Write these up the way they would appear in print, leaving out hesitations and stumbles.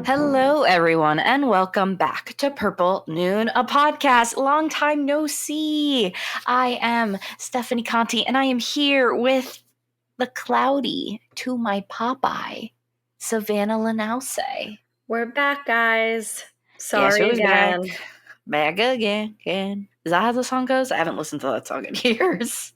Hello, everyone, and welcome back to Purple Noon, a podcast. Long time no see. I am Stephanie Conti, and I am here with the cloudy to my Popeye, Savanna Lanausse. We're back, guys. Yes, Sorry who's again. Back again. Is that how the song goes? I haven't listened to that song in years.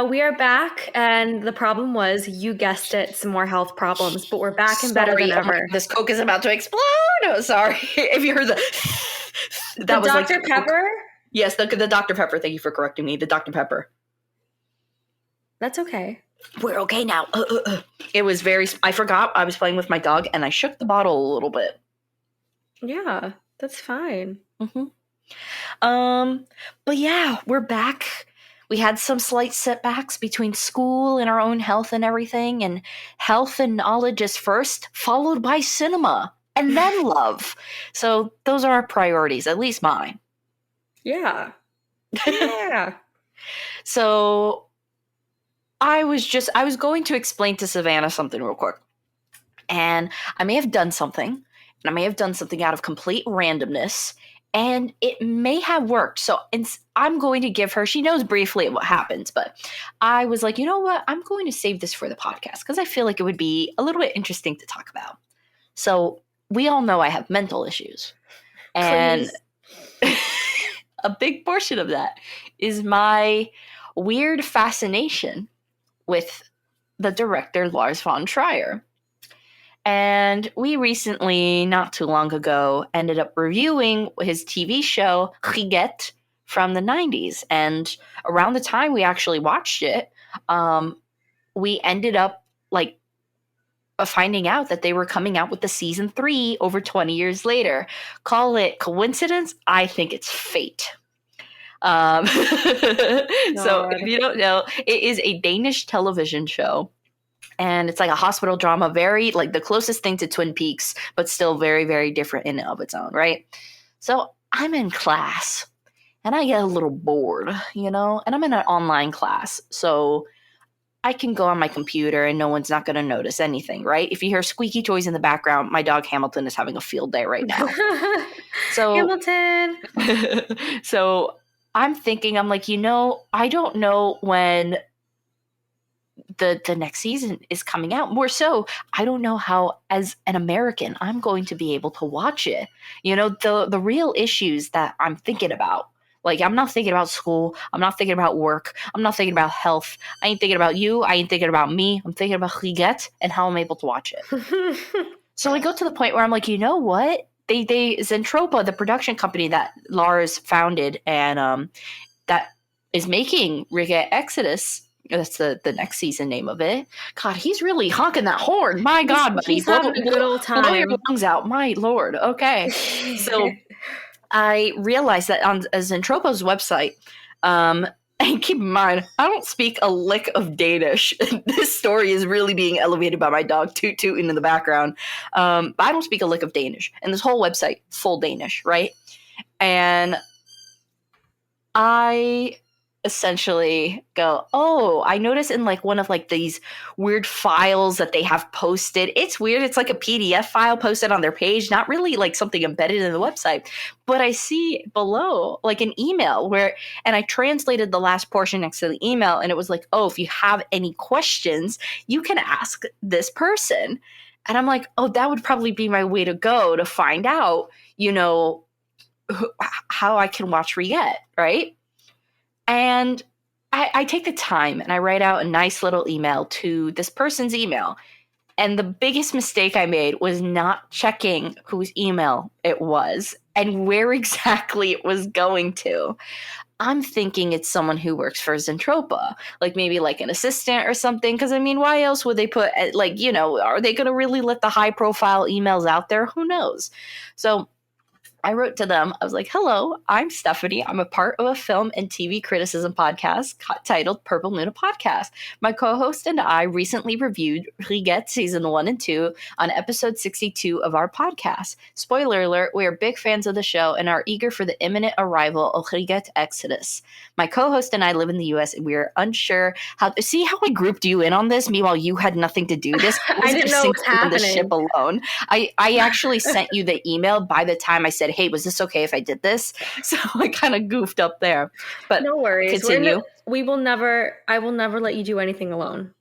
We are back, and the problem was, you guessed it, some more health problems, but we're back and better than ever. This Coke is about to explode. Oh, sorry. If you heard that was Dr. Pepper? Yes, the Dr. Pepper. Thank you for correcting me. The Dr. Pepper. That's okay. We're okay now. It was I forgot I was playing with my dog, and I shook the bottle a little bit. Yeah, that's fine. Mm-hmm. But yeah, we're back. We had some slight setbacks between school and our own health and everything, and health and knowledge is first, followed by cinema, and then love. So those are our priorities, at least mine. Yeah. Yeah. So I was going to explain to Savanna something real quick. And I may have done something, and I may have done something out of complete randomness, and it may have worked. So I'm going to give her, she knows briefly what happens, but I was like, you know what? I'm going to save this for the podcast because I feel like it would be a little bit interesting to talk about. So we all know I have mental issues. And a big portion of that is my weird fascination with the director Lars von Trier. And we recently, not too long ago, ended up reviewing his TV show, Riget, from the 90s. And around the time we actually watched it, we ended up finding out that they were coming out with the season 3 over 20 years later. Call it coincidence? I think it's fate. So if you don't know, it is a Danish television show. And it's like a hospital drama, very like the closest thing to Twin Peaks, but still very, very different in and of its own, right? So I'm in class and I get a little bored, and I'm in an online class. So I can go on my computer and no one's not going to notice anything, right? If you hear squeaky toys in the background, my dog Hamilton is having a field day right now. So Hamilton. So I'm thinking, I'm like, I don't know when the next season is coming out. More so, I don't know how, as an American, I'm going to be able to watch it. The real issues that I'm thinking about. Like, I'm not thinking about school. I'm not thinking about work. I'm not thinking about health. I ain't thinking about you. I ain't thinking about me. I'm thinking about Riget and how I'm able to watch it. So I go to the point where I'm like, you know what? They Zentropa, the production company that Lars founded and that is making Riget Exodus. That's the next season name of it. God, he's really honking that horn. My God, he's having a good old time. Blow your lungs out, my Lord. Okay, so I realized that on Zentropa's website, and keep in mind, I don't speak a lick of Danish. This story is really being elevated by my dog Toot Toot in the background. But I don't speak a lick of Danish, and this whole website full Danish, right? And I essentially go, I noticed in one of these weird files that they have posted. It's weird. It's like a PDF file posted on their page, not really something embedded in the website. But I see below an email and I translated the last portion next to the email, and it was if you have any questions, you can ask this person. And I'm like, that would probably be my way to go to find out, how I can watch Riget, right? And I take the time and I write out a nice little email to this person's email. And the biggest mistake I made was not checking whose email it was and where exactly it was going to. I'm thinking it's someone who works for Zentropa, maybe an assistant or something. Because, why else would they put, are they going to really let the high-profile emails out there? Who knows? So I wrote to them. I was like, hello, I'm Stephanie. I'm a part of a film and TV criticism podcast titled Purple Luna Podcast. My co-host and I recently reviewed Riget Season 1 and 2 on episode 62 of our podcast. Spoiler alert, we are big fans of the show and are eager for the imminent arrival of Riget Exodus. My co-host and I live in the US and we are unsure how – see how I grouped you in on this? Meanwhile, you had nothing to do this. I didn't know what was happening. On the ship alone. I actually sent you the email by the time I said, hey, was this okay if I did this? So I kind of goofed up there. But no worries. Continue. I will never let you do anything alone.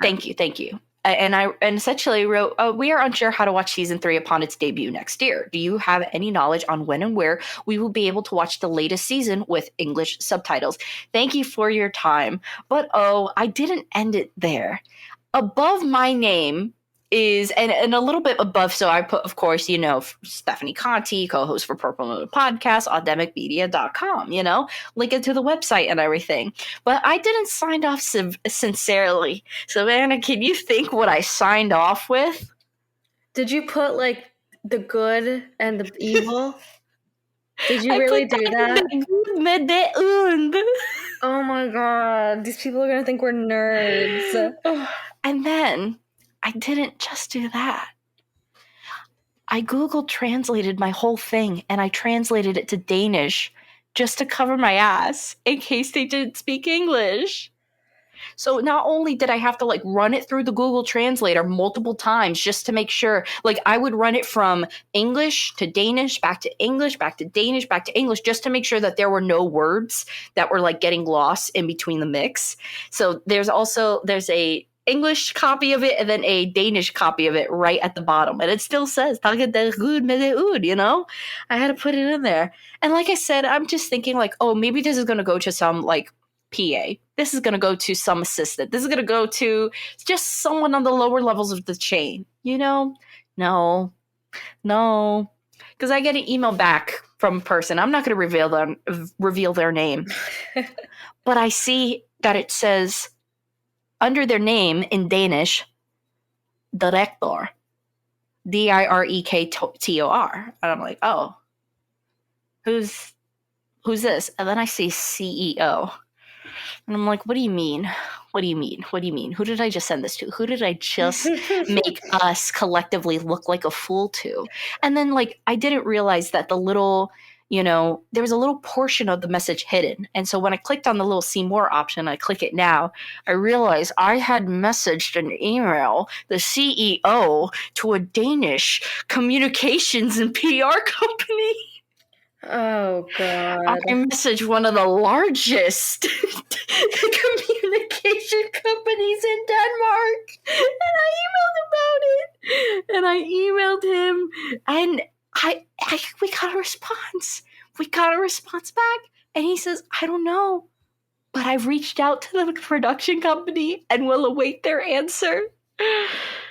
Thank you. And I essentially wrote, we are unsure how to watch season 3 upon its debut next year. Do you have any knowledge on when and where we will be able to watch the latest season with English subtitles? Thank you for your time. But I didn't end it there. Above my name is, and a little bit above, so I put, of course, Stephanie Conti, co-host for Purple Luna Podcast, audemicmedia.com, link it to the website and everything. But I didn't sign off sincerely. Savannah, can you think what I signed off with? Did you put, like, the good and the evil? Did you really do that? Oh my god, these people are going to think we're nerds. And then I didn't just do that. I Google translated my whole thing and I translated it to Danish just to cover my ass in case they didn't speak English. So not only did I have to run it through the Google Translator multiple times just to make sure, I would run it from English to Danish, back to English, back to Danish, back to English, just to make sure that there were no words that were getting lost in between the mix. So there's a English copy of it and then a Danish copy of it right at the bottom. And it still says, I had to put it in there. And like I said, I'm just thinking maybe this is going to go to some PA. This is going to go to some assistant. This is going to go to just someone on the lower levels of the chain. No. Because I get an email back from a person. I'm not going to reveal their name. But I see that it says under their name in Danish, Director. Direktor. And I'm like, oh, who's this? And then I see CEO. And I'm like, what do you mean? What do you mean? Who did I just send this to? Who did I just make us collectively look like a fool to? And then I didn't realize that the little, there was a little portion of the message hidden. And so when I clicked on the little see more option, I click it now, I realized I had messaged an email, the CEO, to a Danish communications and PR company. Oh, God. I messaged one of the largest communication companies in Denmark. And I emailed him. And we got a response. We got a response back. And he says, I don't know. But I've reached out to the production company and will await their answer.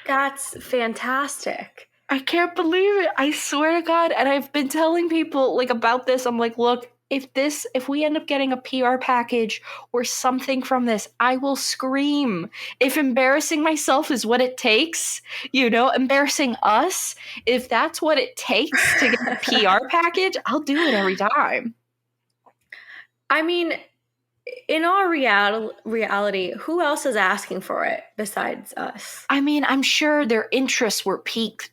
That's fantastic. I can't believe it. I swear to God. And I've been telling people about this. I'm like, look, if we end up getting a PR package or something from this, I will scream. If embarrassing myself is what it takes, embarrassing us, if that's what it takes to get a PR package, I'll do it every time. I mean, in our reality, who else is asking for it besides us? I mean, I'm sure their interests were piqued,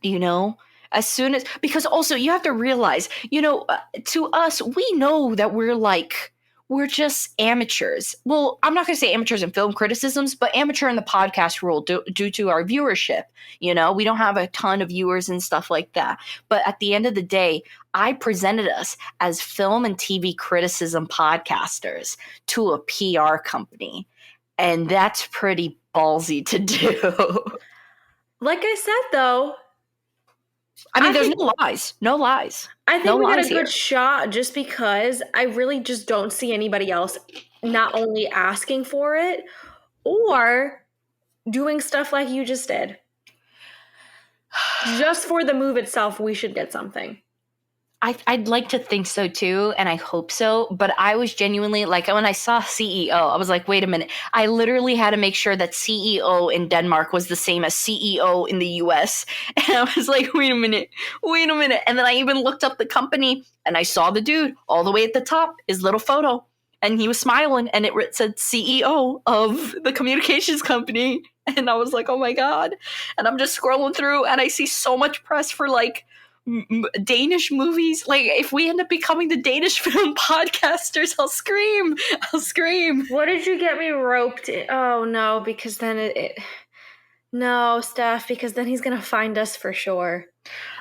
as soon as, because also you have to realize, to us, we know that we're just amateurs. Well, I'm not going to say amateurs in film criticisms, but amateur in the podcast world due to our viewership. We don't have a ton of viewers and stuff like that. But at the end of the day, I presented us as film and TV criticism podcasters to a PR company. And that's pretty ballsy to do. Like I said, though, there's no lies. I think we got a good shot just because I really just don't see anybody else not only asking for it or doing stuff like you just did. Just for the move itself, we should get something. I'd like to think so too, and I hope so. But I was genuinely like, when I saw CEO, I was like, wait a minute. I literally had to make sure that CEO in Denmark was the same as CEO in the US. And I was like, wait a minute. And then I even looked up the company and I saw the dude all the way at the top, his little photo. And he was smiling, and it said CEO of the communications company. And I was like, oh my God. And I'm just scrolling through, and I see so much press for like Danish movies. Like, if we end up becoming the Danish film podcasters, I'll scream. What did you get me roped in? Oh no, because then no, Steph, because then he's gonna find us for sure.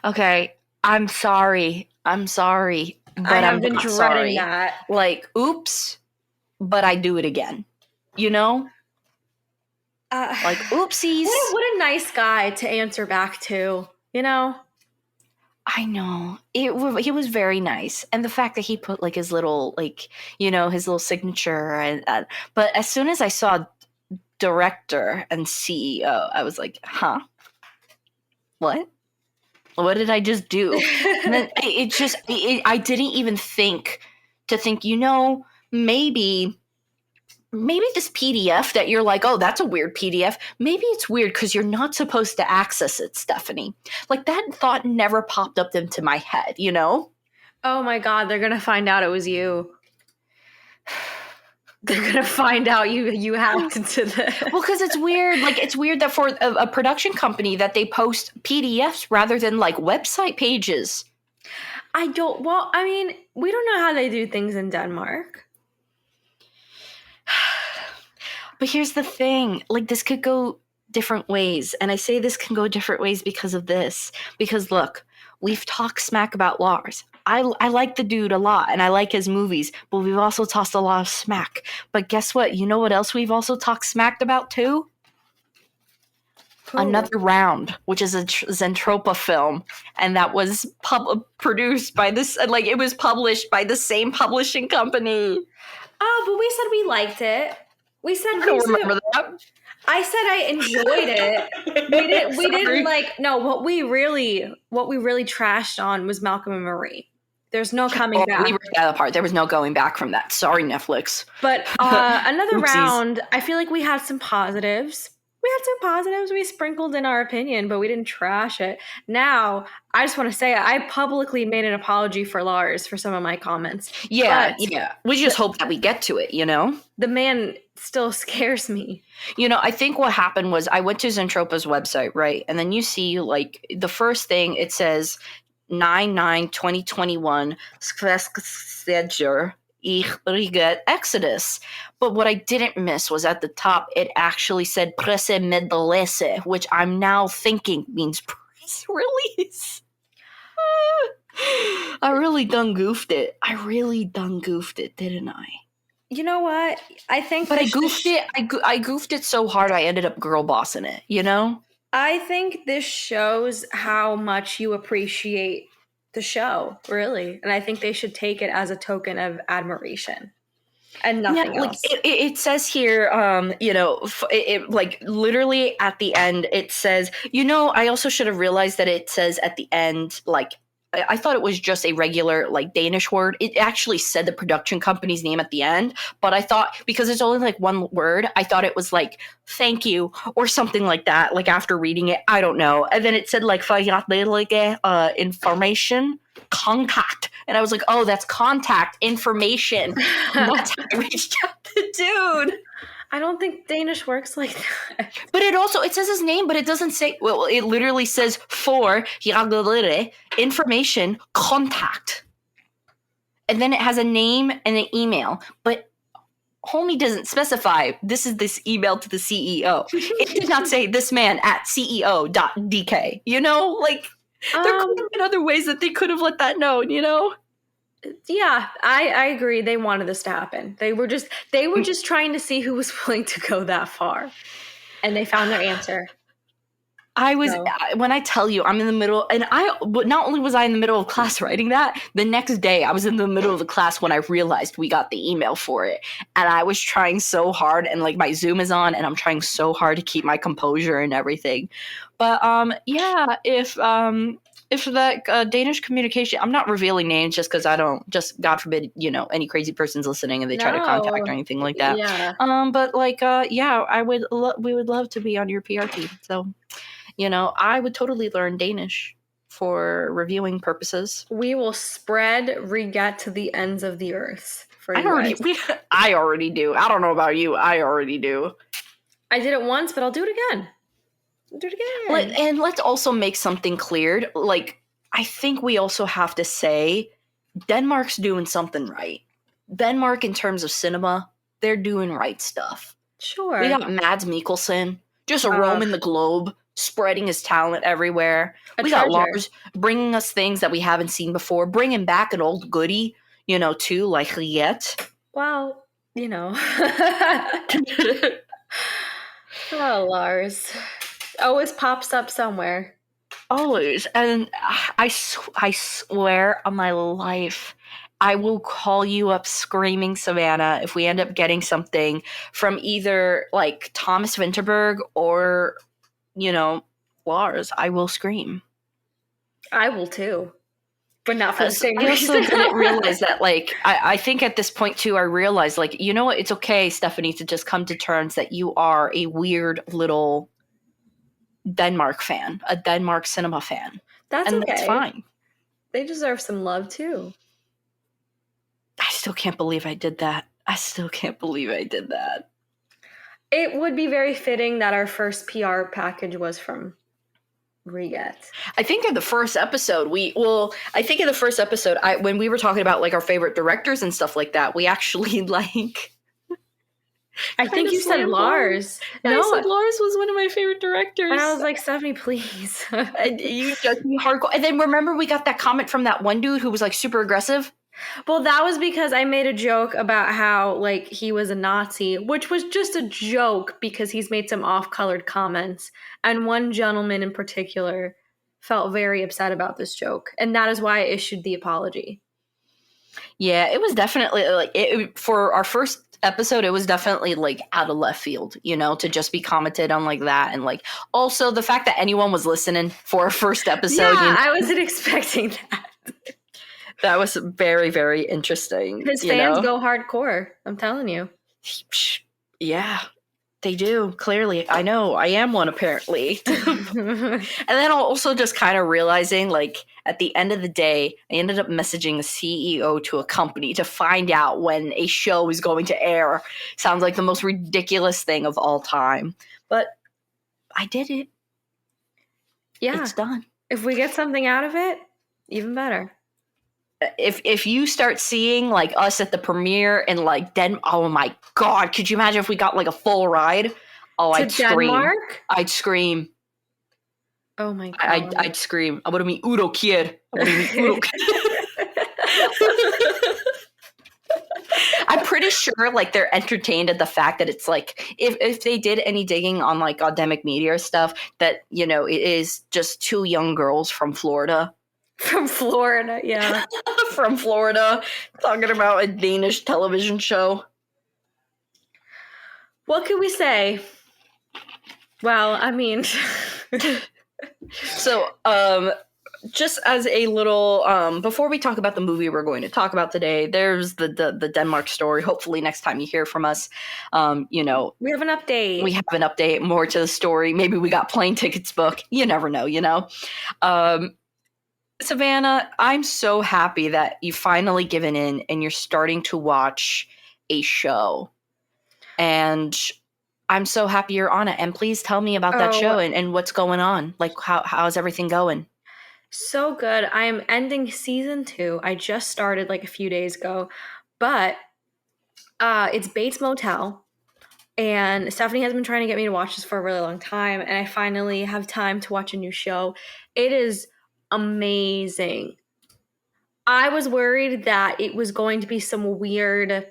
Okay, I'm sorry, but I have I'm been not dreading sorry. that. Like, oops, but I do it again, you know, like, oopsies. What a nice guy to answer back to, you know. I know he was very nice, and the fact that he put like his little, like, you know, his little signature, and but as soon as I saw director and CEO, I was like, huh, what did I just do? And then I didn't even think, you know, maybe this PDF that you're like, oh, that's a weird PDF. Maybe it's weird because you're not supposed to access it, Stephanie. Like, that thought never popped up into my head, you know? Oh my God, they're gonna find out it was you. They're gonna find out you hacked into this. Well, because it's weird. Like, it's weird that for a production company that they post PDFs rather than like website pages. Well, I mean, we don't know how they do things in Denmark. But here's the thing, like, this could go different ways. And I say this can go different ways because of this. Because look, we've talked smack about Lars. I like the dude a lot, and I like his movies, but we've also tossed a lot of smack. But guess what? You know what else we've also talked smacked about too? Who? Another Round, which is a Zentropa film, and that was produced by this, like, it was published by the same publishing company. Oh, but we said we liked it. We said I don't remember that. I said I enjoyed it. We didn't like. No, what we really trashed on was Malcolm and Marie. There's no coming back. We ripped that apart. There was no going back from that. Sorry, Netflix. But Another Round, I feel like we had some positives. We sprinkled in our opinion, but we didn't trash it. Now, I just want to say I publicly made an apology for Lars for some of my comments. Yeah. We just hope that we get to it, you know? The man still scares me. You know, I think what happened was I went to Zentropa's website, right? And then you see, like, the first thing, it says 9/9/2021 schedule. Ich regret Exodus. But what I didn't miss was at the top, it actually said presse medalese, which I'm now thinking means press release. I really done goofed it, didn't I? You know what? I think But I goofed it. I goofed it so hard I ended up girl bossing it, you know? I think this shows how much you appreciate the show, really. And I think they should take it as a token of admiration and nothing else. Like, it says here, you know, like, literally at the end, it says, you know, I also should have realized that it says at the end, like, I thought it was just a regular, like, Danish word. It actually said the production company's name at the end, but I thought, because it's only like one word, I thought it was like thank you or something like that. Like, after reading it, I don't know. And then it said like information contact, and I was like, oh, that's contact information. That's how I reached out to the dude. I don't think Danish works like that. But it says his name, but it doesn't say, well, it literally says for information contact. And then it has a name and an email, but homie doesn't specify this is this email to the CEO. It did not say this man at CEO.dk, you know? Like, there could have been other ways that they could have let that known, you know? Yeah, I agree. They wanted this to happen. They were just trying to see who was willing to go that far, and they found their answer. When I tell you, I'm in the middle, and not only was I in the middle of class writing that, the next day I was in the middle of the class when I realized we got the email for it, and I was trying so hard, and like, my Zoom is on, and I'm trying so hard to keep my composure and everything. But yeah, if if that Danish communication, I'm not revealing names just because I don't, just God forbid, any crazy person's listening and they try to contact or anything like that. Yeah. But like, yeah, we would love to be on your PR team. So, I would totally learn Danish for reviewing purposes. We will spread Riget to the ends of the earth for you guys. I already do. I don't know about you. I already do. I did it once, but I'll do it again. And let's also make something clear. Like, I think we also have to say Denmark's doing something right. Denmark, in terms of cinema, they're doing right stuff. Sure. We got Mads Mikkelsen, just roaming the globe, spreading his talent everywhere. We got Lars bringing us things that we haven't seen before, bringing back an old goodie, too, like Riet. Well, Oh, Lars. Always pops up somewhere. Always. And I swear on my life, I will call you up screaming, Savanna, if we end up getting something from either like Thomas Vinterberg or, Lars. I will scream. I will too. But not for the same reason. I also didn't realize that, like, I think at this point, too, I realized, like, you know what? It's okay, Stephanie, to just come to terms that you are a weird little Denmark fan, a Denmark cinema fan. That's okay. That's fine. They deserve some love, too. I still can't believe I did that. It would be very fitting that our first PR package was from Riget. I think in the first episode, when we were talking about like our favorite directors and stuff like that, we actually like. I think you said Lars. No, I said Lars was one of my favorite directors. And I was like, Stephanie, please. And you judged me hardcore. And then remember, we got that comment from that one dude who was like super aggressive. Well, that was because I made a joke about how, like, he was a Nazi, which was just a joke because he's made some off-colored comments. And one gentleman in particular felt very upset about this joke. And that is why I issued the apology. Yeah, it was definitely, like, for our first episode, it was definitely, like, out of left field, to just be commented on like that. And, like, also the fact that anyone was listening for our first episode. Yeah, I wasn't expecting that. That was very, very interesting. His fans go hardcore. I'm telling you. Yeah, they do. Clearly. I know. I am one, apparently. And then also just kind of realizing, like, at the end of the day, I ended up messaging the CEO to a company to find out when a show is going to air. Sounds like the most ridiculous thing of all time. But I did it. Yeah. It's done. If we get something out of it, even better. If you start seeing like us at the premiere and like oh my god, could you imagine if we got like a full ride? Oh, I'd scream. Denmark? I'd scream. Oh my god. I'd scream. I'm gonna meet Udo Kier. I'm pretty sure like they're entertained at the fact that it's like if they did any digging on like Godemic Media stuff, that it is just two young girls from Florida. From Florida, yeah. From Florida, talking about a Danish television show. What can we say? Well, I mean... So, just as a little... before we talk about the movie we're going to talk about today, there's the Denmark story. Hopefully next time you hear from us, we have an update. We have an update more to the story. Maybe we got plane tickets booked. You never know, Savanna, I'm so happy that you've finally given in and you're starting to watch a show. And I'm so happy you're on it. And please tell me about that show and what's going on. Like, how's everything going? So good. I am ending season 2. I just started like a few days ago. But it's Bates Motel. And Stephanie has been trying to get me to watch this for a really long time. And I finally have time to watch a new show. It is amazing. I was worried that it was going to be some weird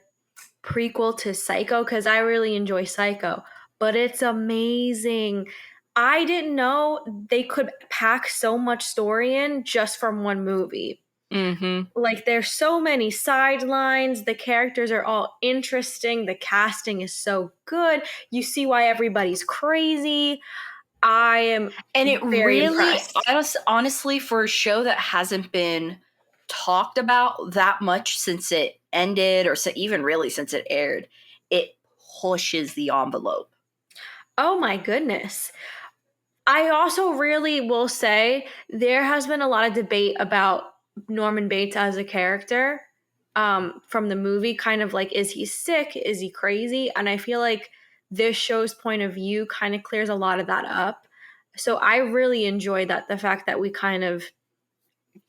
prequel to Psycho because I really enjoy Psycho, but it's amazing. I didn't know they could pack so much story in just from one movie. Mm-hmm. Like, there's so many sidelines. The characters are all interesting. The casting is so good. You see why everybody's crazy. I am And it very really, impressed. honestly, for a show that hasn't been talked about that much since it ended, or even really since it aired, it pushes the envelope. Oh my goodness. I also really will say there has been a lot of debate about Norman Bates as a character from the movie, kind of like, is he sick? Is he crazy? And I feel like this show's point of view kind of clears a lot of that up. So I really enjoy that, the fact that we kind of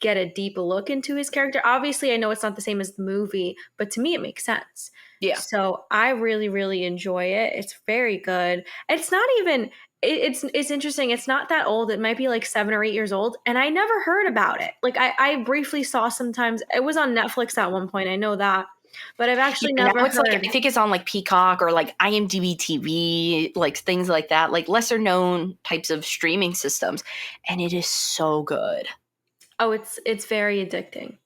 get a deep look into his character. Obviously, I know it's not the same as the movie, but to me, it makes sense. Yeah. So I really, really enjoy it. It's very good. It's not even. It's interesting. It's not that old. It might be like 7 or 8 years old, and I never heard about it. Like I briefly saw sometimes. It was on Netflix at one point. I know that, but I've actually Yeah, never now it's like, heard. I think it's on like Peacock or like IMDb TV, like things like that, like lesser known types of streaming systems, and it is so good. Oh, it's very addicting.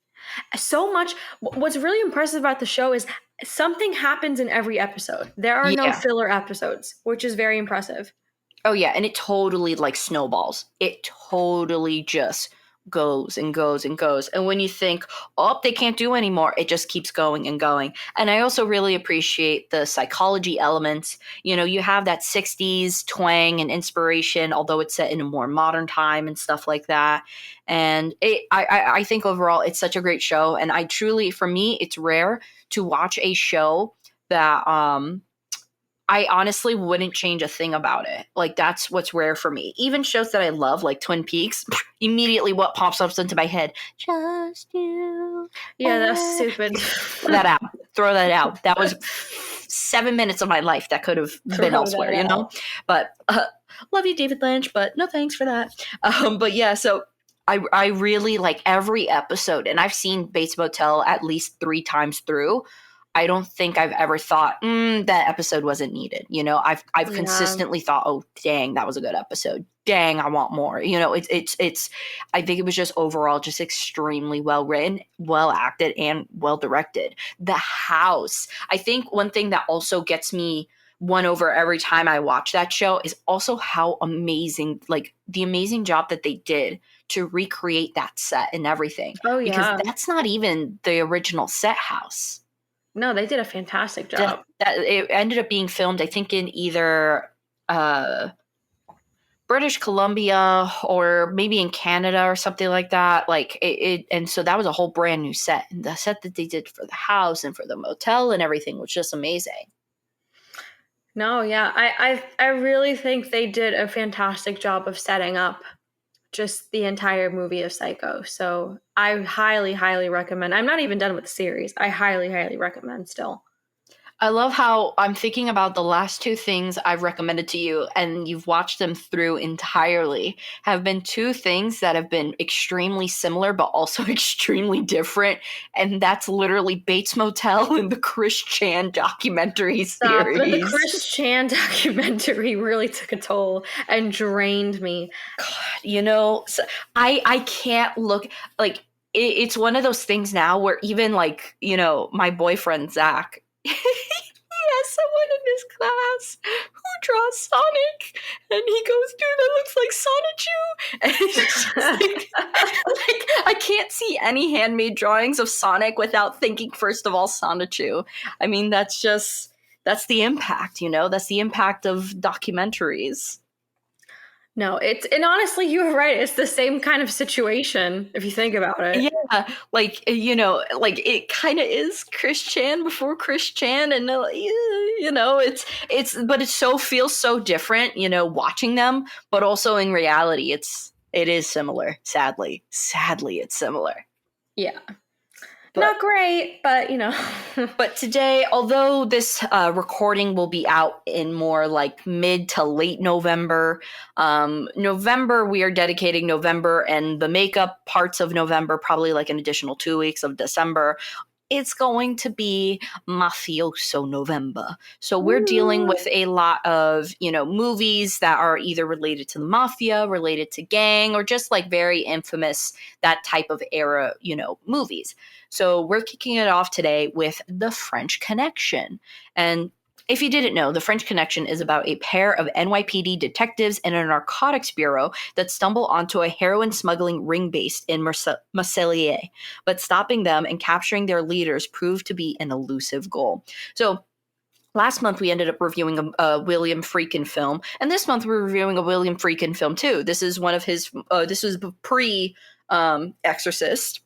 So much. What's really impressive about the show is something happens in every episode. There are no Yeah. filler episodes, which is very impressive. Oh yeah, and it totally like snowballs. It totally just goes and goes and goes. And when you think, oh, they can't do anymore, it just keeps going and going. And I also really appreciate the psychology elements. You know, you have that 60s twang and inspiration, although it's set in a more modern time and stuff like that. And I think overall it's such a great show. And I truly, for me, it's rare to watch a show that I honestly wouldn't change a thing about it. Like, that's what's rare for me. Even shows that I love, like Twin Peaks, immediately what pops up into my head? Just you. Yeah, that's stupid. Throw that out. Throw that out. That was 7 minutes of my life that could have been Throw elsewhere, that you know? out. But love you, David Lynch, but no thanks for that. But yeah, so I really like every episode, and I've seen Bates Motel at least 3 times through. I don't think I've ever thought that episode wasn't needed. You know, I've Yeah. consistently thought, oh dang, that was a good episode. Dang, I want more. You know, it's. I think it was just overall just extremely well written, well acted, and well directed. The house. I think one thing that also gets me won over every time I watch that show is also how amazing, like the amazing job that they did to recreate that set and everything. Oh Because yeah. that's not even the original set house. No, they did a fantastic That job. it ended up being filmed, I think, in either British Columbia or maybe in Canada or something like that. Like and so that was a whole brand new set. And the set that they did for the house and for the motel and everything was just amazing. No, yeah. I really think they did a fantastic job of setting up just the entire movie of Psycho. So I highly, highly recommend. I'm not even done with the series. I highly, highly recommend still. I love how I'm thinking about the last 2 things I've recommended to you, and you've watched them through entirely, have been 2 things that have been extremely similar, but also extremely different. And that's literally Bates Motel and the Chris Chan documentary Stop. The series. Chris Chan documentary really took a toll and drained me. God, you know, so I can't look like it's one of those things now where even like, you know, my boyfriend, Zach, he has someone in his class who draws Sonic, and he goes, dude, that looks like Sonichu. And it's just like I can't see any handmade drawings of Sonic without thinking, first of all, Sonichu. I mean, that's the impact, you know, that's the impact of documentaries. No, and honestly, you were right. It's the same kind of situation if you think about it. Yeah, like, you know, like it kind of is Chris Chan before Chris Chan, and you know, but it so feels so different, you know, watching them, but also in reality, it is similar. Sadly, it's similar. Yeah. But Not great, but you know. But today, although this recording will be out in more like mid to late November, November, we are dedicating November and the makeup parts of November, probably like an additional 2 weeks of December. It's going to be mafioso November. So we're dealing with a lot of, you know, movies that are either related to the mafia, related to gang, or just like very infamous, that type of era, you know, movies. So we're kicking it off today with The French Connection. And If you didn't know, The French Connection is about a pair of NYPD detectives and a narcotics bureau that stumble onto a heroin smuggling ring based in Marseille. But stopping them and capturing their leaders proved to be an elusive goal. So last month we ended up reviewing a William Friedkin film, and this month we're reviewing a William Friedkin film too. This is one of his. This was pre Exorcist,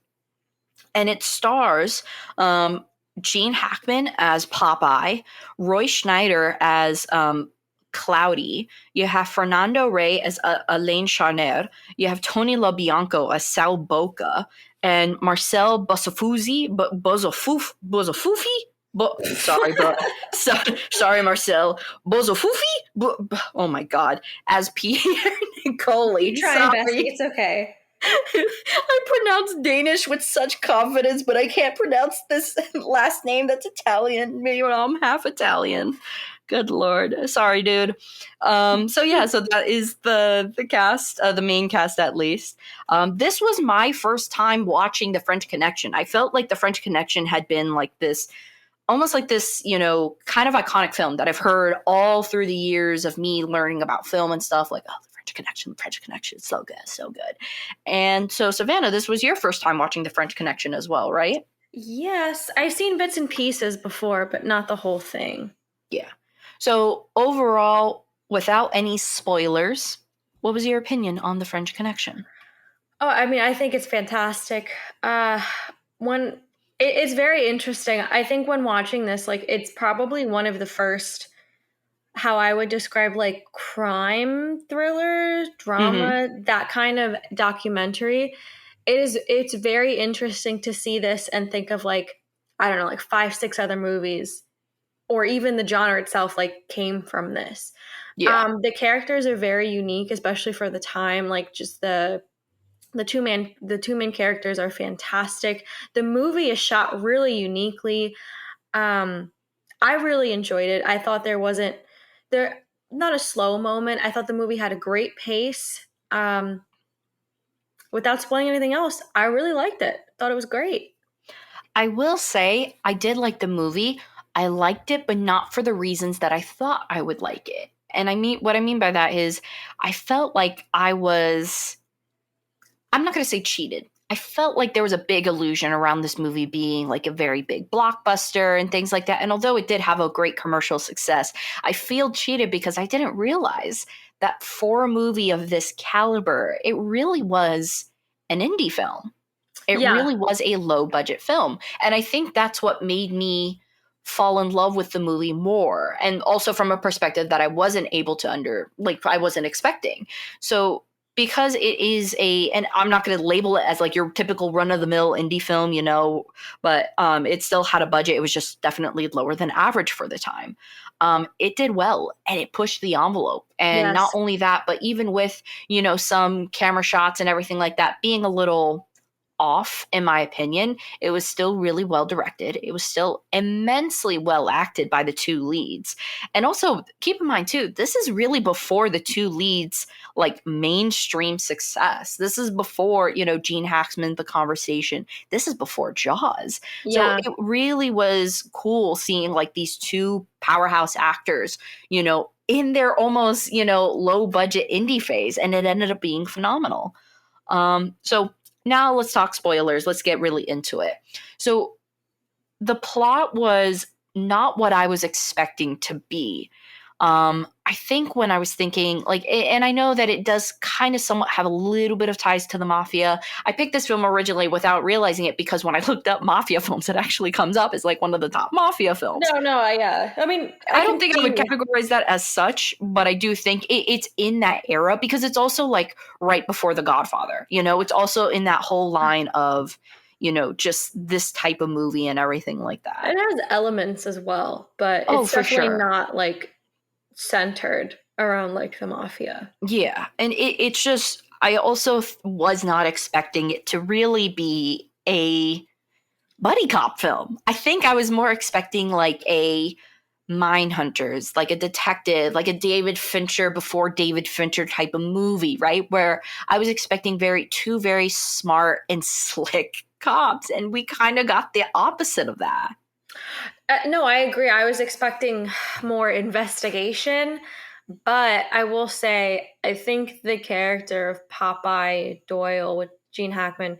and it stars Gene Hackman as Popeye, Roy Schneider as Cloudy. You have Fernando Rey as Alain Charnier. You have Tony LaBianco as Sal Boca, and Marcel Bozafufi. Sorry, bro. Sorry, Marcel Bozafufi. Oh my God, as Pierre Nicole. You try, Bessie. It's okay. I pronounce Danish with such confidence, but I can't pronounce this last name that's Italian. Maybe I'm half Italian. Good Lord. Sorry, dude. So that is the cast, the main cast at least. This was my first time watching The French Connection. I felt like The French Connection had been like this, almost like this, kind of iconic film that I've heard all through the years of me learning about film and stuff, like, oh, The French Connection, so good, so good. And so, Savanna, this was your first time watching The French Connection as well, right? Yes, I've seen bits and pieces before, but not the whole thing. Yeah. So overall, without any spoilers, what was your opinion on The French Connection? Oh, I mean, I think it's fantastic. It's very interesting. I think when watching this, like, it's probably one of the first, how I would describe, like, crime thriller, drama, that kind of documentary. It's very interesting to see this and think of, like, I don't know, like 5-6 other movies, or even the genre itself, like, came from this. Yeah. The characters are very unique, especially for the time. Like, just the two main characters are fantastic. The movie is shot really uniquely. I really enjoyed it. I thought there wasn't not a slow moment. I thought the movie had a great pace. Without spoiling anything else, I really liked it. Thought it was great. I will say I did like the movie. I liked it, but not for the reasons that I thought I would like it. And what I mean by that is I felt like I'm not going to say cheated. I felt like there was a big illusion around this movie being like a very big blockbuster and things like that. And although it did have a great commercial success, I feel cheated because I didn't realize that for a movie of this caliber, it really was an indie film. It really was a low budget film. And I think that's what made me fall in love with the movie more. And also from a perspective that I wasn't able to I wasn't expecting. So because it is and I'm not going to label it as like your typical run-of-the-mill indie film, but it still had a budget. It was just definitely lower than average for the time. It did well, and it pushed the envelope. And not only that, but even with, some camera shots and everything like that being a little off, in my opinion, it was still really well directed. It was still immensely well acted by the two leads. And also keep in mind too, this is really before the two leads like mainstream success. This is before, Gene Hackman, The Conversation. This is before Jaws. So it really was cool seeing like these two powerhouse actors, in their almost, low budget indie phase. And it ended up being phenomenal. So now let's talk spoilers. Let's get really into it. So the plot was not what I was expecting to be. I think when I was thinking, and I know that it does kind of somewhat have a little bit of ties to the mafia. I picked this film originally without realizing it because when I looked up mafia films, it actually comes up as like one of the top mafia films. I mean, I don't think I would categorize that as such, but I do think it's in that era because it's also like right before The Godfather. It's also in that whole line of, just this type of movie and everything like that. It has elements as well, but it's definitely not like centered around like the mafia. Yeah. And it's just, I also was not expecting it to really be a buddy cop film. I think I was more expecting like a Mindhunters, like a detective, like a David Fincher before David Fincher type of movie, right? Where I was expecting two very smart and slick cops, and we kind of got the opposite of that. No, I agree. I was expecting more investigation, but I will say, I think the character of Popeye Doyle with Gene Hackman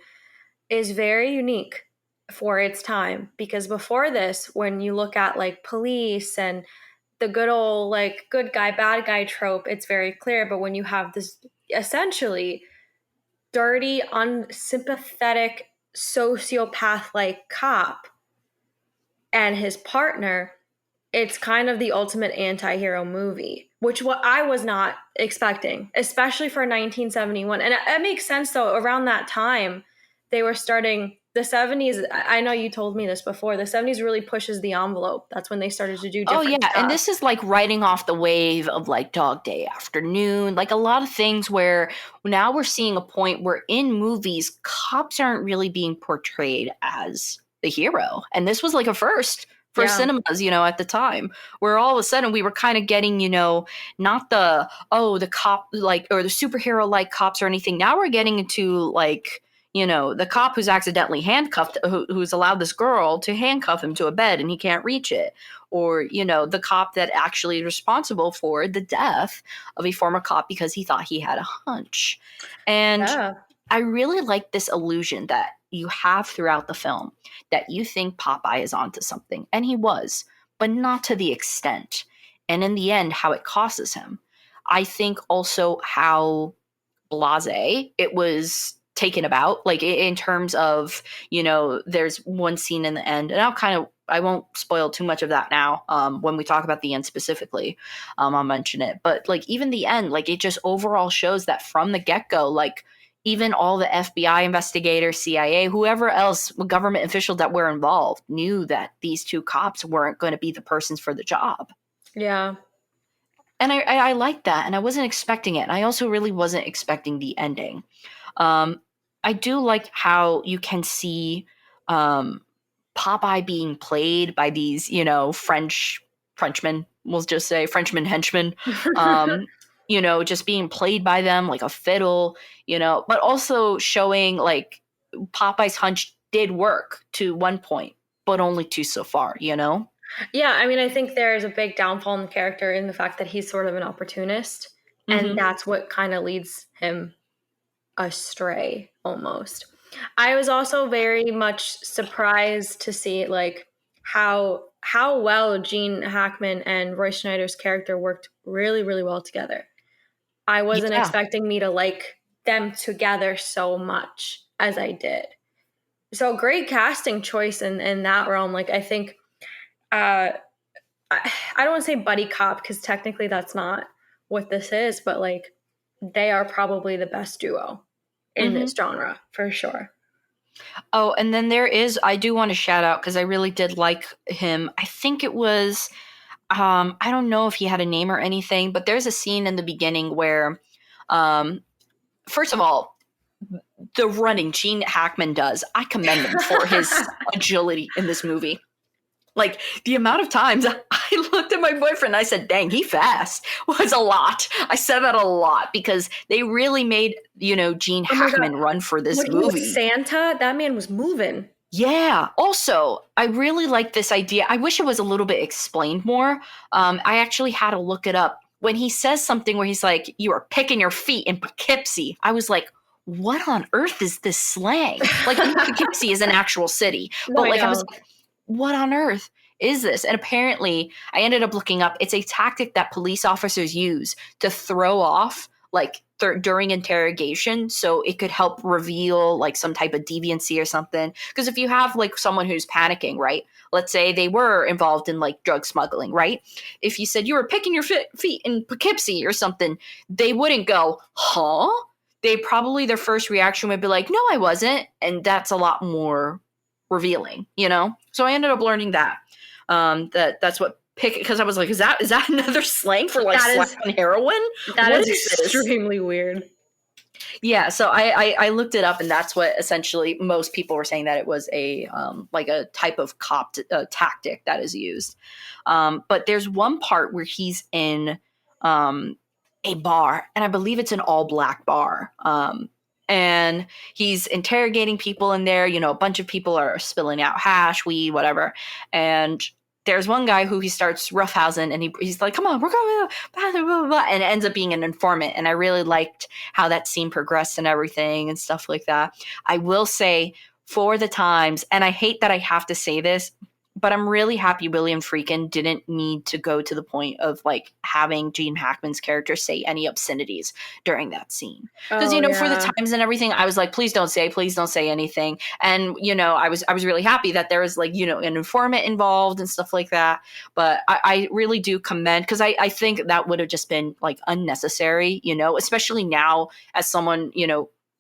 is very unique for its time, because before this, when you look at like Police and the good old like good guy, bad guy trope, it's very clear. But when you have this essentially dirty, unsympathetic, sociopath like cop and his partner, it's kind of the ultimate anti-hero movie, which what I was not expecting, especially for 1971. And it makes sense though, around that time they were starting the 70s. I know you told me this before. The 70s really pushes the envelope. That's when they started to do Oh different yeah, and stuff. this is like riding off the wave of like Dog Day Afternoon, like a lot of things where now we're seeing a point where in movies cops aren't really being portrayed as the hero. And this was like a first for Yeah. cinemas, at the time, where all of a sudden we were kind of getting, not the cop like or the superhero like cops or anything. Now we're getting into like the cop who's accidentally handcuffed, who's allowed this girl to handcuff him to a bed and he can't reach it, or the cop that actually is responsible for the death of a former cop because he thought he had a hunch. And Yeah. I really like this illusion that you have throughout the film that you think Popeye is onto something, and he was, but not to the extent. And in the end, how it causes him. I think also how blase it was taken about, like in terms of there's one scene in the end, and I won't spoil too much of that now. When we talk about the end specifically, I'll mention it, but like even the end, like it just overall shows that from the get-go, like even all the FBI investigators, CIA, whoever else, government officials that were involved knew that these two cops weren't going to be the persons for the job. Yeah. And I liked that, and I wasn't expecting it. And I also really wasn't expecting the ending. Um, I do like how you can see Popeye being played by these, Frenchmen, we'll just say Frenchman henchmen, just being played by them like a fiddle, but also showing like Popeye's hunch did work to one point, but only to so far, Yeah, I mean, I think there's a big downfall in the character in the fact that he's sort of an opportunist, and Mm-hmm. that's what kind of leads him astray almost. I was also very much surprised to see like how well Gene Hackman and Roy Schneider's character worked really, really well together. I wasn't Yeah. expecting me to like them together so much as I did. So great casting choice in that realm. Like I think uh I don't want to say buddy cop because technically that's not what this is, but like they are probably the best duo in Mm-hmm. this genre for sure. Oh, and then I do want to shout out because I really did like him. I think it was, I don't know if he had a name or anything, but there's a scene in the beginning where, um, first of all, the running Gene Hackman does, I commend him for his agility in this movie. Like the amount of times I looked at my boyfriend and I said, dang, he fast was a lot. I said that a lot because they really made, Gene Oh my god, Hackman run for this when he was movie. Santa, that man was moving. Yeah. Also, I really like this idea. I wish it was a little bit explained more. I actually had to look it up. When he says something where he's like, "You are picking your feet in Poughkeepsie," I was like, "What on earth is this slang?" Like Poughkeepsie is an actual city, No, but I like I was know. like, "What on earth is this?" And apparently, I ended up looking up. It's a tactic that police officers use to throw off like during interrogation, so it could help reveal like some type of deviancy or something. Because if you have like someone who's panicking, right, let's say they were involved in like drug smuggling, right, if you said you were picking your feet in Poughkeepsie or something, they wouldn't go, huh? They probably, their first reaction would be like, no, I wasn't. And that's a lot more revealing, so I ended up learning that that's what pick, because I was like, is that another slang for like That slapping is heroin? that What is is this? extremely weird. Yeah, so I looked it up, and that's what essentially most people were saying, that it was a like a type of cop tactic that is used. But there's one part where he's in a bar, and I believe it's an all black bar. and he's interrogating people in there. You know, a bunch of people are spilling out hash, weed, whatever. And there's one guy who he starts roughhousing, and he's like, come on, we're going, blah, blah, blah, blah, and it ends up being an informant. And I really liked how that scene progressed and everything and stuff like that. I will say, for the times, and I hate that I have to say this, but I'm really happy William Friedkin didn't need to go to the point of like having Gene Hackman's character say any obscenities during that scene. Because, for the times and everything, I was like, please don't say anything. And, I was really happy that there was like, an informant involved and stuff like that. But I really do commend, because I think that would have just been like unnecessary, especially now as someone,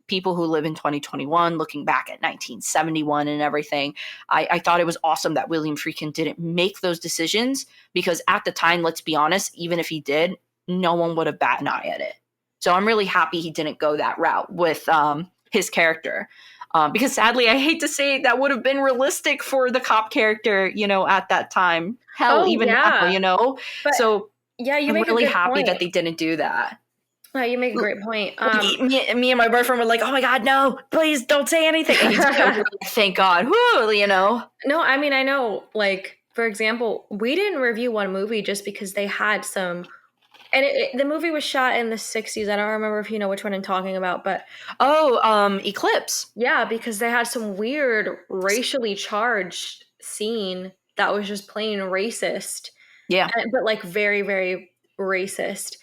people who live in 2021 looking back at 1971 and everything. I thought it was awesome that William Friedkin didn't make those decisions, because at the time, let's be honest, even if he did, no one would have bat an eye at it. So I'm really happy he didn't go that route with his character, because sadly, I hate to say it, that would have been realistic for the cop character, at that time. Hell, now, But, so yeah, I'm really happy that they didn't do that. You make a great point. Me and my boyfriend were like, oh my God, no, please don't say anything. And he's like, thank God. Woo, No, I mean, I know, like, for example, we didn't review one movie just because they had some, and the movie was shot in the 60s. I don't remember if you know which one I'm talking about, but. Eclipse. Yeah, because they had some weird racially charged scene that was just plain racist. Yeah. But like very, very racist.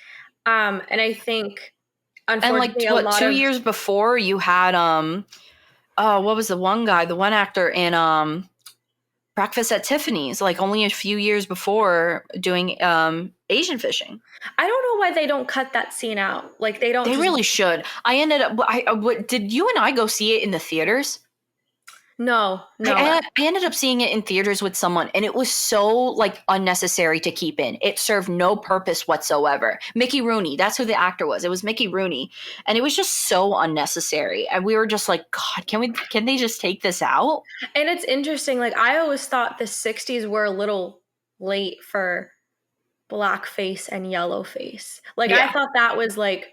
And I think, unfortunately, and like 2 years before, you had what was the one actor in Breakfast at Tiffany's, like only a few years before, doing Asian fishing. I don't know why they don't cut that scene out. Like they don't. They really should. I ended up. Did you and I go see it in the theaters? No. I ended up seeing it in theaters with someone, and it was so like unnecessary to keep in. It served no purpose whatsoever. Mickey Rooney, that's who the actor was. It was Mickey Rooney, and it was just so unnecessary. And we were just like, God, can they just take this out? And it's interesting. Like I always thought the 60s were a little late for blackface and yellowface. Like I thought that was like,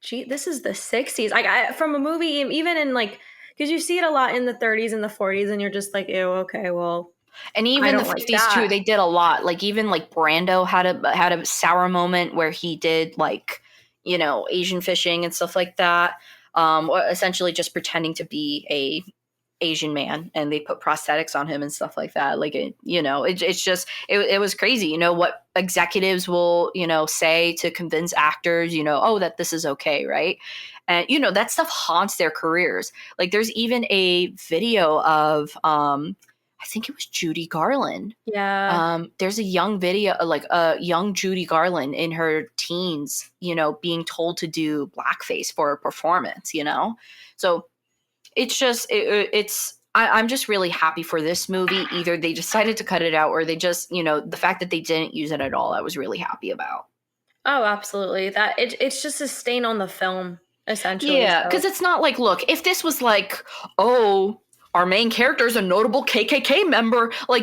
gee, this is the 60s. Like from a movie, even in like. Because you see it a lot in the 30s and the 40s, and you're just like, ew, okay, well. And even the 50s too, they did a lot. Like even like Brando had a sour moment where he did like, Asian fishing and stuff like that. Essentially just pretending to be a Asian man, and they put prosthetics on him and stuff like that. Like it's just it was crazy. What executives will say to convince actors, that this is okay, right? And that stuff haunts their careers. Like there's even a video of I think it was Judy Garland. Yeah. There's a young video, like a young Judy Garland in her teens, being told to do blackface for a performance. So it's just I'm just really happy for this movie. Either they decided to cut it out, or they just the fact that they didn't use it at all, I was really happy about. Oh, absolutely. That it's just a stain on the film. Essentially. Yeah, because it's not like, look, if this was like, oh, our main character is a notable KKK member, like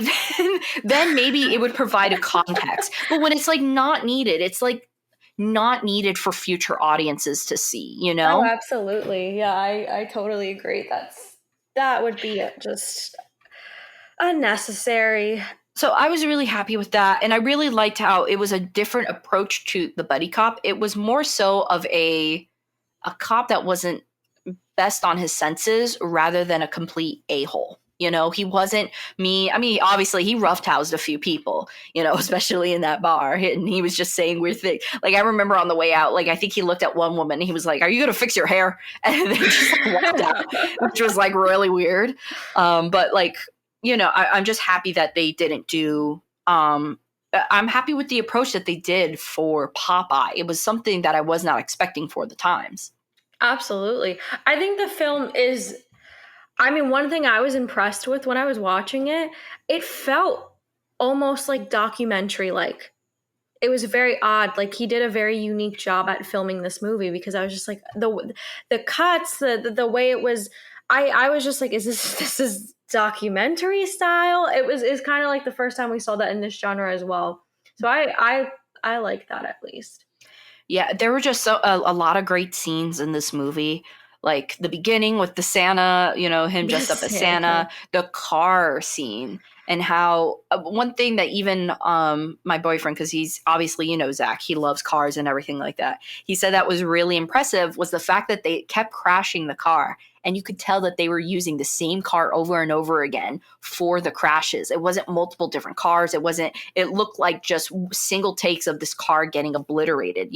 then maybe it would provide a context. But when it's like not needed, it's like not needed for future audiences to see, Oh, absolutely. Yeah, I totally agree. That would be just unnecessary. So I was really happy with that. And I really liked how it was a different approach to the buddy cop. It was more so of a cop that wasn't best on his senses rather than a complete a-hole. He wasn't me. I mean, obviously he rough-housed a few people, especially in that bar. And he was just saying weird things. Like I remember on the way out, like I think he looked at one woman and he was like, "Are you going to fix your hair?" And then just like, walked out, which was like really weird. But like, I'm just happy that they didn't do I'm happy with the approach that they did for Popeye. It was something that I was not expecting for the times. Absolutely. I think the film is, one thing I was impressed with when I was watching it, it felt almost like documentary-like. It was very odd. Like he did a very unique job at filming this movie, because I was just like the cuts, the way it was. I was just like, is this is documentary style? It's kind of like the first time we saw that in this genre as well. So I like that at least. Yeah, there were just a lot of great scenes in this movie. Like the beginning with the Santa, him dressed up as Santa. Santa, the car scene, and how one thing that even my boyfriend, because he's obviously, Zach, he loves cars and everything like that. He said that was really impressive was the fact that they kept crashing the car. And you could tell that they were using the same car over and over again for the crashes. It wasn't multiple different cars. It looked like just single takes of this car getting obliterated,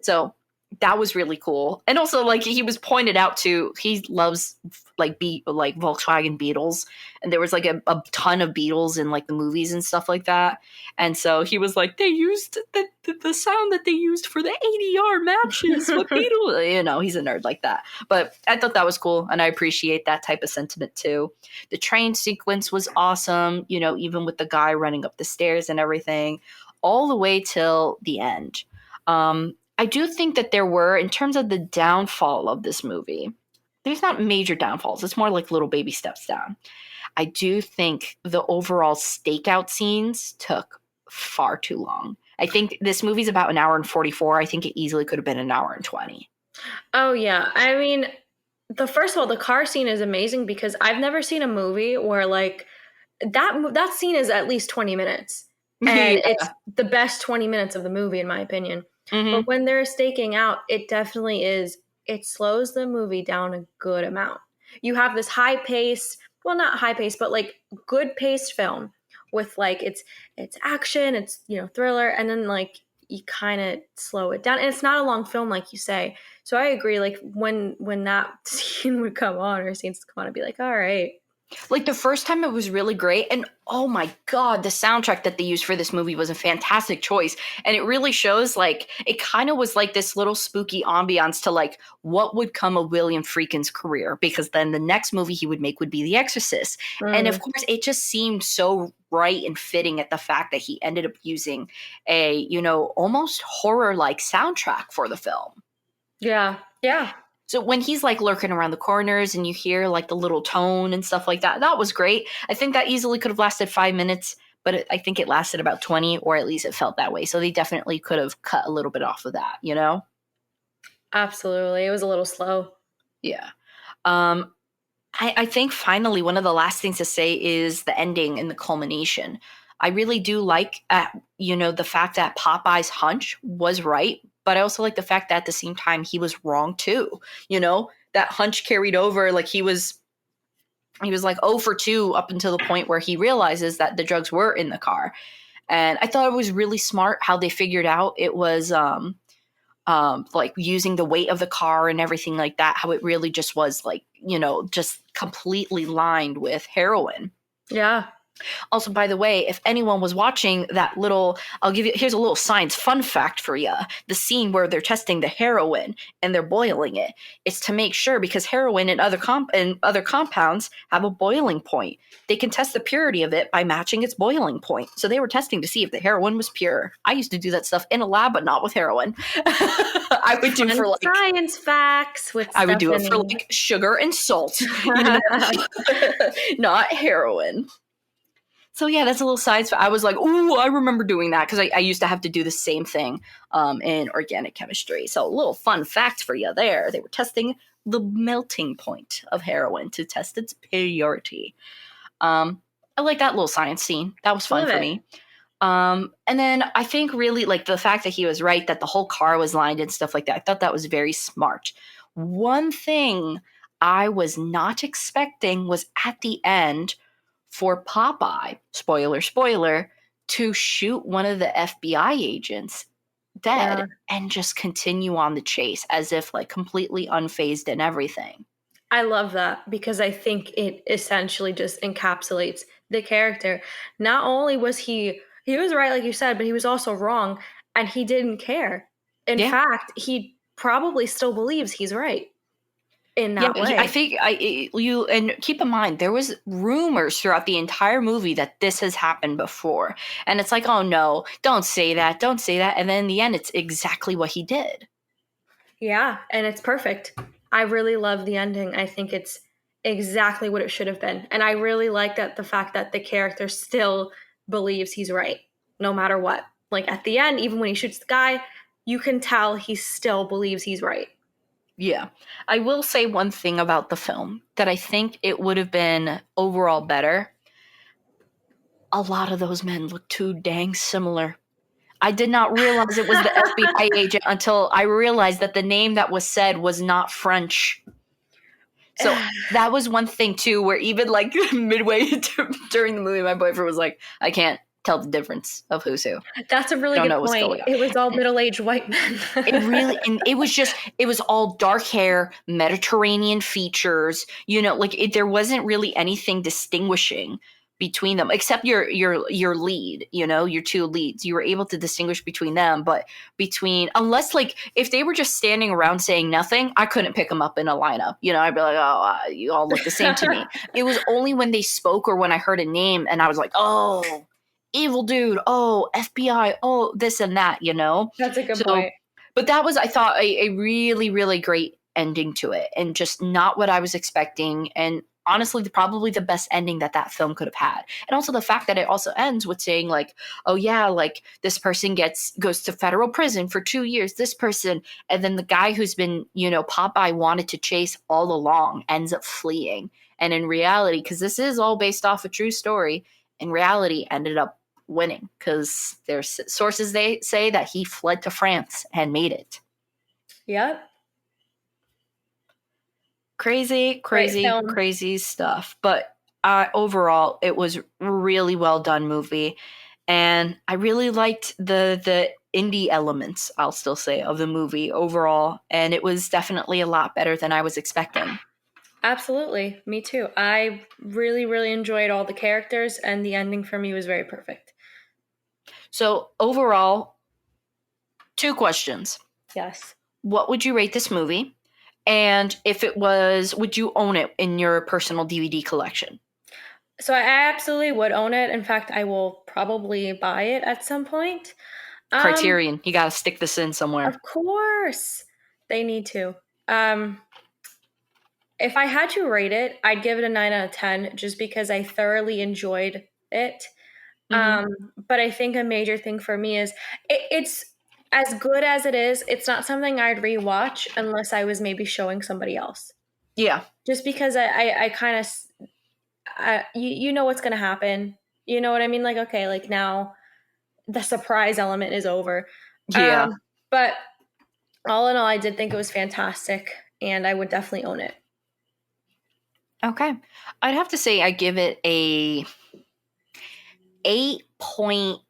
So that was really cool. And also, like, he was pointed out to, he loves like Volkswagen Beetles, and there was like a ton of Beetles in like the movies and stuff like that. And so he was like, they used the sound that they used for the ADR matches with Beetles. He's a nerd like that. But I thought that was cool, and I appreciate that type of sentiment too. The train sequence was awesome, even with the guy running up the stairs and everything, all the way till the end. I do think that there were, in terms of the downfall of this movie, there's not major downfalls. It's more like little baby steps down. I do think the overall stakeout scenes took far too long. I think this movie's about an hour and 44. I think it easily could have been an hour and 20. Oh, yeah. I mean, first of all, the car scene is amazing because I've never seen a movie where like that scene is at least 20 minutes. And it's the best 20 minutes of the movie, in my opinion. Mm-hmm. But when they're staking out, it definitely is. It slows the movie down a good amount. You have this high pace, well, not high pace, but like good paced film with like it's action, it's thriller, and then like you kind of slow it down. And it's not a long film, like you say. So I agree. Like when that scene would come on or scenes would come on, I'd be like, all right. Like the first time it was really great, and oh my god, the soundtrack that they used for this movie was a fantastic choice. And it really shows, like, it kind of was like this little spooky ambiance to like what would come of William Friedkin's career, because then the next movie he would make would be The Exorcist. And of course it just seemed so right and fitting at the fact that he ended up using a almost horror like soundtrack for the film. Yeah. So when he's like lurking around the corners and you hear like the little tone and stuff like that, that was great. I think that easily could have lasted 5 minutes, but I think it lasted about 20, or at least it felt that way. So they definitely could have cut a little bit off of that, Absolutely. It was a little slow. Yeah. I think finally one of the last things to say is the ending and the culmination. I really do like, the fact that Popeye's hunch was right, but I also like the fact that at the same time he was wrong too. That hunch carried over. Like he was like 0 for 2 up until the point where he realizes that the drugs were in the car. And I thought it was really smart how they figured out it was like using the weight of the car and everything like that, how it really just was like, just completely lined with heroin. Yeah. Also, by the way, if anyone was watching that little, here's a little science fun fact for you. The scene where they're testing the heroin and they're boiling it, it's to make sure, because heroin and other compounds have a boiling point. They can test the purity of it by matching its boiling point. So they were testing to see if the heroin was pure. I used to do that stuff in a lab, but not with heroin. I would do for like science facts with I would do it for like sugar and salt, not heroin. So yeah, that's a little side. I was like, ooh, I remember doing that because I used to have to do the same thing in organic chemistry. So a little fun fact for you there. They were testing the melting point of heroin to test its purity. I like that little science scene. That was fun for me. And then I think really like the fact that he was right, that the whole car was lined and stuff like that. I thought that was very smart. One thing I was not expecting was at the end for Popeye, spoiler, to shoot one of the FBI agents dead and just continue on the chase as if like completely unfazed and everything. I love that because I think it essentially just encapsulates the character. Not only was he was right, like you said, but he was also wrong and he didn't care. In fact, he probably still believes he's right. In that way. I think and keep in mind, there was rumors throughout the entire movie that this has happened before. And it's like, oh no, don't say that. And then in the end, it's exactly what he did. Yeah, and it's perfect. I really love the ending. I think it's exactly what it should have been. And I really like that the fact that the character still believes he's right, no matter what. Like at the end, even when he shoots the guy, you can tell he still believes he's right. Yeah. I will say one thing about the film that I think it would have been overall better. A lot of those men look too dang similar. I did not realize it was the FBI agent until I realized that the name that was said was not French. So that was one thing too, where even like midway during the movie, my boyfriend was like, I can't tell the difference of who's who. That's a really Don't good know what's point. going on. It was all middle-aged white men. And it was all dark hair, Mediterranean features, like there wasn't really anything distinguishing between them except your lead, your two leads. You were able to distinguish between them, but unless like if they were just standing around saying nothing, I couldn't pick them up in a lineup. I'd be like, oh, you all look the same to me. It was only when they spoke or when I heard a name and I was like, oh, evil dude, oh, FBI, oh, this and that, That's a good point. But that was, I thought, a really, really great ending to it, and just not what I was expecting, and honestly, probably the best ending that film could have had. And also the fact that it also ends with saying like, oh yeah, like this person goes to federal prison for 2 years, this person, and then the guy who's been, Popeye wanted to chase all along ends up fleeing. And in reality, because this is all based off a true story, in reality ended up winning because there's sources they say that he fled to France and made it. Yep. Crazy stuff. But overall, it was really well done movie, and I really liked the indie elements, I'll still say, of the movie overall, and it was definitely a lot better than I was expecting. Absolutely. Me too. I really, really enjoyed all the characters, and the ending for me was very perfect. So overall, 2 questions. Yes. What would you rate this movie? And if it was, would you own it in your personal DVD collection? So I absolutely would own it. In fact, I will probably buy it at some point. Criterion, you got to stick this in somewhere. Of course. They need to. If I had to rate it, I'd give it a 9 out of 10 just because I thoroughly enjoyed it. Mm-hmm. But I think a major thing for me is it's as good as it is. It's not something I'd rewatch unless I was maybe showing somebody else. Yeah. Just because I kind of, you know what's going to happen. You know what I mean? Like, okay, like now the surprise element is over. Yeah. But all in all, I did think it was fantastic, and I would definitely own it. Okay. I'd have to say I give it a 8.5.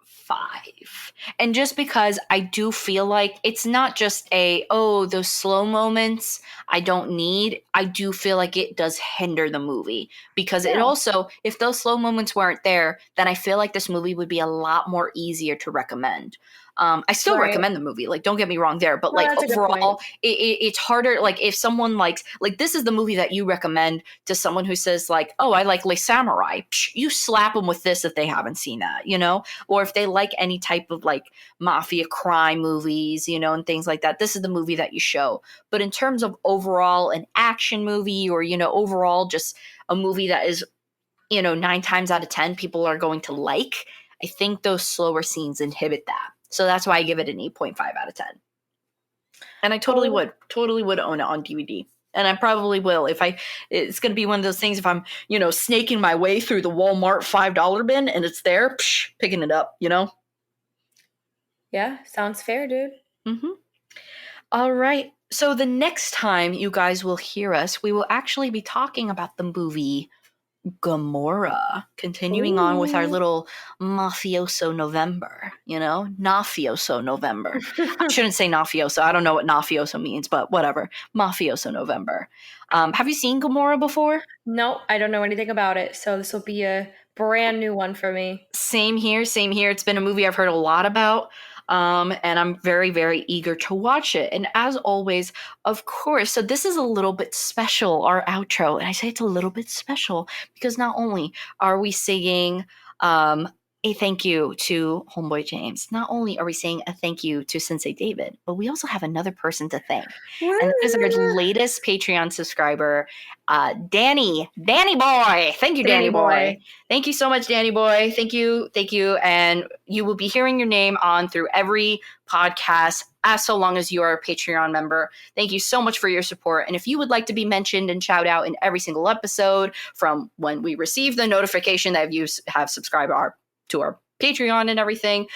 And just because I do feel like it's not just those slow moments I don't need. I do feel like it does hinder the movie because it also, if those slow moments weren't there, then I feel like this movie would be a lot more easier to recommend. I still recommend the movie. Like, don't get me wrong there, but like overall, it's harder. Like, if someone likes, like, this is the movie that you recommend to someone who says like, oh, I like Les Samurai. You slap them with this if they haven't seen that, or if they like any type of like mafia crime movies, and things like that. This is the movie that you show. But in terms of overall an action movie, or overall just a movie that is 9 times out of 10 people are going to like, I think those slower scenes inhibit that. So that's why I give it an 8.5 out of 10. And I totally would own it on DVD. And I probably will it's going to be one of those things if I'm, snaking my way through the Walmart $5 bin and it's there, picking it up, Yeah, sounds fair, dude. Mm-hmm. All right. So the next time you guys will hear us, we will actually be talking about the movie Gomorrah, continuing on with our little mafioso November, Nafioso November. I shouldn't say mafioso. I don't know what mafioso means, but whatever. Mafioso November. Have you seen Gomorrah before? No, I don't know anything about it. So this will be a brand new one for me. Same here. It's been a movie I've heard a lot about. And I'm very, very eager to watch it. And as always, of course, so this is a little bit special, our outro. And I say it's a little bit special because not only are we singing a thank you to Homeboy James. Not only are we saying a thank you to Sensei David, but we also have another person to thank. And that is our latest Patreon subscriber, Danny. Danny Boy. Thank you, Danny Boy. Thank you so much, Danny Boy. Thank you. Thank you. And you will be hearing your name on through every podcast as so long as you are a Patreon member. Thank you so much for your support. And if you would like to be mentioned and shout out in every single episode from when we receive the notification that you have subscribed to our Patreon and everything,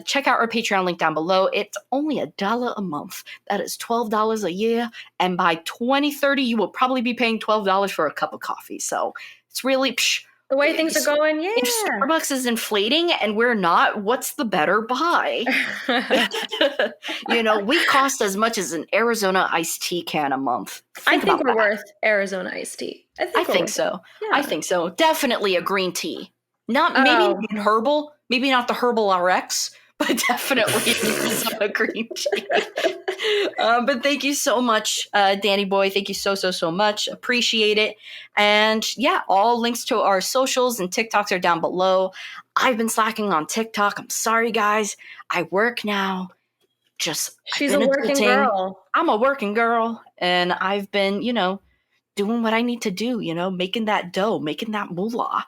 check out our Patreon link down below. It's only $1 a month. That is $12 a year. And by 2030, you will probably be paying $12 for a cup of coffee. So it's really... the way things are going, yeah. If Starbucks is inflating and we're not, what's the better buy? We cost as much as an Arizona iced tea can a month. I think we're worth Arizona iced tea. I think so. Yeah. I think so. Definitely a green tea. Maybe herbal, maybe not the Herbal RX, but definitely a green tea. But thank you so much, Danny Boy. Thank you so much. Appreciate it. And yeah, all links to our socials and TikToks are down below. I've been slacking on TikTok. I'm sorry, guys. I work now. She's a working girl. I'm a working girl. And I've been, doing what I need to do, making that dough, making that moolah.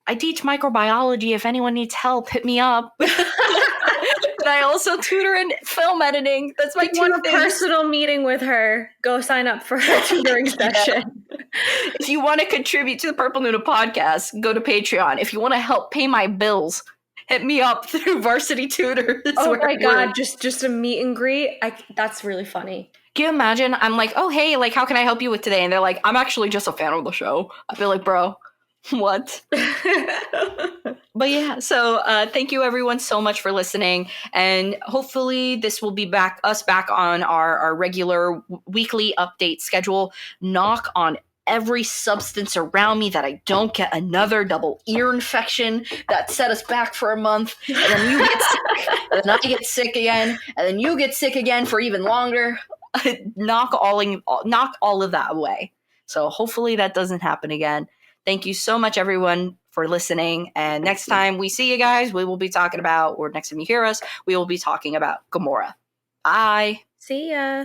I teach microbiology. If anyone needs help, hit me up. And I also tutor in film editing. That's my two things. Personal meeting with her. Go sign up for her tutoring session. If you want to contribute to the Purple Nuna podcast, go to Patreon. If you want to help pay my bills, hit me up through Varsity Tutors. Oh my God, just a meet and greet. That's really funny. Can you imagine? I'm like, oh, hey, like, how can I help you with today? And they're like, I'm actually just a fan of the show. I feel like, bro, what? But yeah, so thank you everyone so much for listening, and hopefully this will be us back on our regular weekly update schedule. Knock on every substance around me that I don't get another double ear infection that set us back for a month, and then you get sick, and then I get sick again, and then you get sick again for even longer. Knock all of that away. So hopefully that doesn't happen again. Thank you so much, everyone, for listening. And next time we see you guys, we will be talking about, or next time you hear us, we will be talking about Gamora. Bye. See ya.